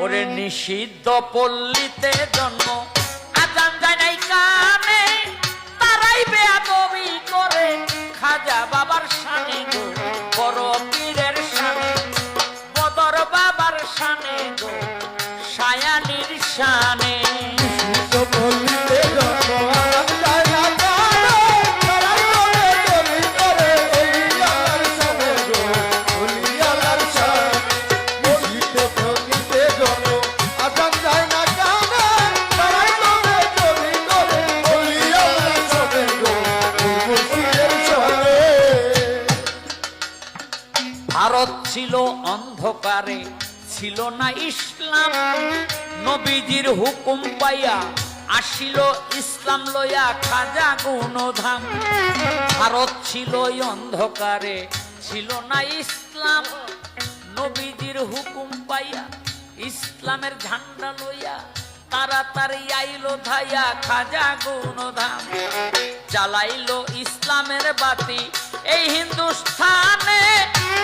ওরে নিষিদ্ধ পল্লীতে জন্ম আজান যায় নাই কানে তারাই বেয়াদবি করে খাজা বাবার শানে গো বড় পীরের শানে বদর বাবার শানে গো সায়ানির শানে নিষিদ্ধ পল্লীতে জন্ম আজান যায় না কানে তারাই বেয়াদবি করে ওলি আল্লাহর শানে গো ওলি আল্লাহর শানে নিষিদ্ধ পল্লীতে জন্ম আজান যায় না কানে তারাই বেয়াদবি করে ওলি আল্লাহর শানে গো মুর্শিদের শানে। ভারত ছিল অন্ধকারে ছিল না ইসলাম নবীজির হুকুম পাইয়া আসিল ইসলাম লইয়া খাজা গুণধাম ভারত ছিল অন্ধকারে ছিল না ইসলাম নবীজির হুকুম পাইয়া ইসলামের ঝান্ডা লইয়া তাড়াতাড়ি আইলো ধাইয়া খাজা গুণধাম জ্বালাইলো ইসলামের বাতি এই হিন্দুস্থানে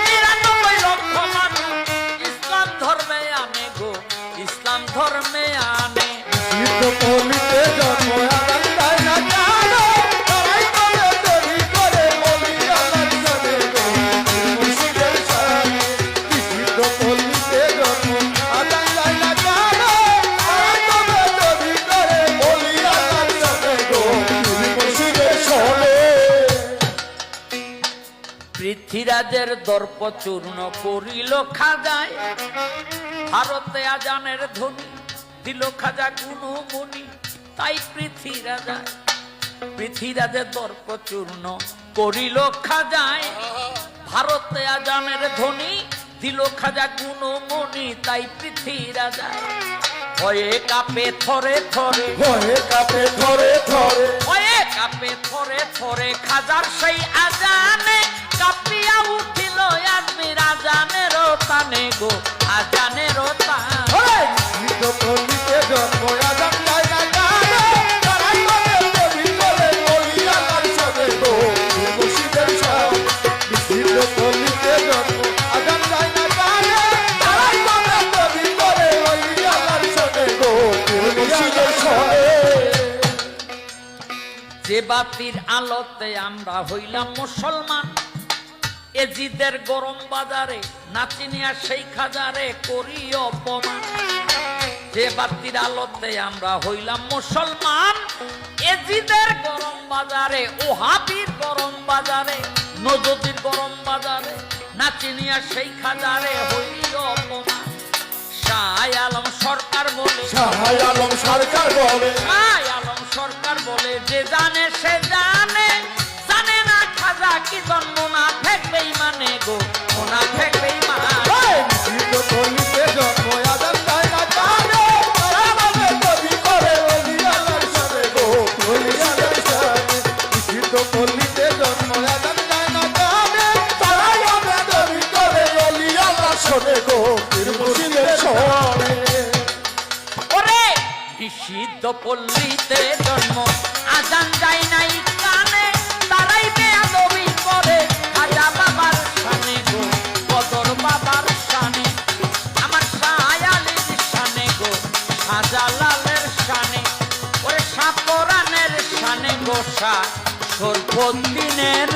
৯৯ লক্ষ মানুষ ইসলাম ধর্মে আনে গো ইসলাম ধর্মে আনে নিষিদ্ধ পল্লীতে জন্ম আজান যায় না কানে তারাই বেয়াদবি করে ওলি আল্লাহর শানে গো মুর্শিদের শানে। নিষিদ্ধ পল্লীতে জন্ম আজান যায় না কানে তারাই বেয়াদবি করে ওলি আল্লাহর শানে গো মুর্শিদের শানে। পৃথ্বীরাজের দর্প চূর্ণ করিল খাজায় ভারতে আজানের ধ্বনি দিল খাজা গুনু মুনি তাই পৃথ্বীরাজের দর্প চূর্ণ করিল খাজায় ভারতে আজানের ধ্বনি দিল খাজা গুনু মুনি তাই পৃথ্বীরাজায় ভয়ে কাঁপে থরে থরে ভয়ে কাঁপে থরে থরে ভয়ে কাঁপে থরে থরে খাজার সেই আজানে কাঁপিয়া উঠিল আজমির আজানের তানে গো আজানের তানে নিষিদ্ধ পল্লীতে জন্ম আজান যায় না কানে তারাই বেয়াদবি করে ওলি আল্লাহর শানে গো মুর্শিদের শানে। নিষিদ্ধ পল্লীতে জন্ম আজান যায় না কানে তারাই বেয়াদবি করে ওলি আল্লাহর শানে গো মুর্শিদের শানে। যে বাতির আলোতে আমরা হইলাম মুসলমান এজিদের গরম বাজারে নাচিনিয়া সেই খাজারে করি অপমান যে বাতির আলোতে আমরা হইলাম মুসলমান এজিদের গরম বাজারে ওহাবির গরম বাজারে নজদির গরম বাজারে নাচিনিয়া সেই খাজারে হইল অপমান শাহ আলম সরকার বলে শাহ আলম সরকার বলে শাহ আলম সরকার বলে যে জানে সে জানে জানে না খাজা কি জন্ম না ফেকবেই মানে গো না ফেকবেই মানে নিষিদ্ধ পল্লীতে জন্ম আজান যায় না কানে তারাই বেয়াদবি করে ওলি আল্লাহর শানে গো মুর্শিদের শানে। নিষিদ্ধ পল্লীতে জন্ম আজান যায় না কানে তারাই বেয়াদবি করে ওলি আল্লাহর শানে গো মুর্শিদের শানে। ওরে নিষিদ্ধ পল্লীতে জন্ম আজান যায় নাই কানে তারাই বেয়াদবি করে খাজা বাবার শানে গো বদর বাবার শানে আমার শায়ালির শানে গো শাহজালালের শানে ওরে শাহ পরাণের শানে গো শাহ সরফুদ্দিনের